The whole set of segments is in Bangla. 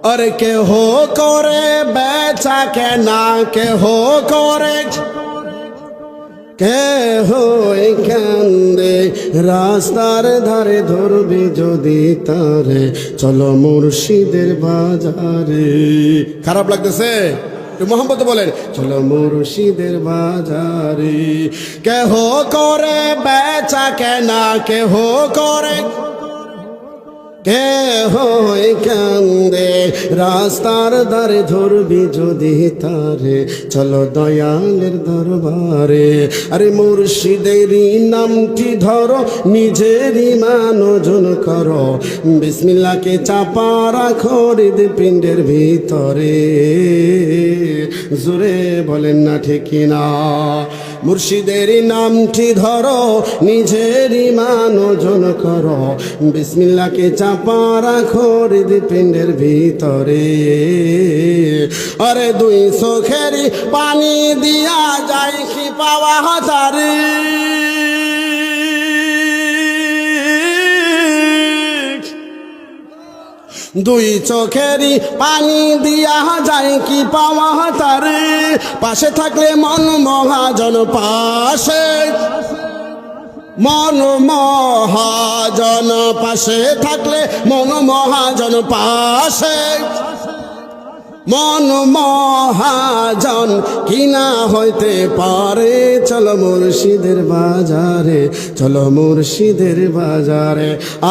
আর কেহ করে বেচা কেনা, কেহ করে কেহ কান্দে রাস্তার ধারে, ধরবি যদি তারে চলো মুর্শিদের বাজারে। খারাপ লাগতেছে? মোহাম্মদ বলেন চলো মুর্শিদের বাজারে। কেহ করে বেচা কেনা, কেহ করে কেহ কান্দে রাস্তার ধারে, ধরবি যদি তারে চলো দয়ালের দরবারে। আরে মুর্শিদেরই নামটি ধরো, নিজেরই মানজন করো, বিসমিল্লাহকে চাপা রাখো হৃদপিণ্ডের ভিতরে। জোরে বলেন না ঠিক কিনা? মুর্শিদেরই নামটি ধরো, নিজেরই মানজন করো, বিসমিল্লাহকে চাপা রাখো হৃদপিণ্ডের ভিতরে। আরে দুই চোখেরই পানি দিয়া যায় কি পাওয়া তারে, দুই চোখেরই পানি দিয়া যায় কি পাওয়া তারে। পাশে থাকলে মন মহাজন, পাশে মন মহাজন, পাশে থাকলে মন মহাজন, পাশে মন মহাজন কিনা হইতে পারে। চলো মুর্শিদের বাজারে, চলো মুর্শিদের বাজারে।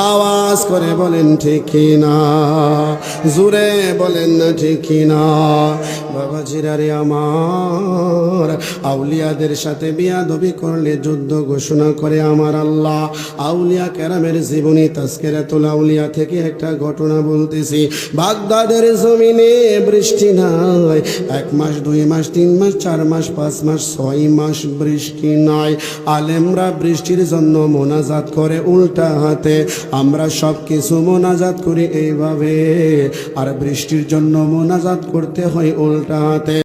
আওয়াজ করে বলেন ঠিক কিনা? জোরে বলেন না ঠিক কিনা? বাবাজিরারে আমার, আউলিয়াদের সাথে বিয়াদবি করলে যুদ্ধ ঘোষণা করে আমার আল্লাহ। আউলিয়া কেরামের জীবনী তাজকিরাতুল আউলিয়া থেকে একটা ঘটনা বলতেছি। বাগদাদের জমিনে বৃষ্টি নাই, 1 মাস 2 মাস 3 মাস 4 মাস 5 মাস 6 মাস বৃষ্টি নাই। আলেমরা বৃষ্টির জন্য মোনাজাত করে উল্টা হাতে, আমরা সব কিছু মোনাজাত করি এইভাবে, আর বৃষ্টির জন্য মোনাজাত করতে হয় উল্টা হাতে।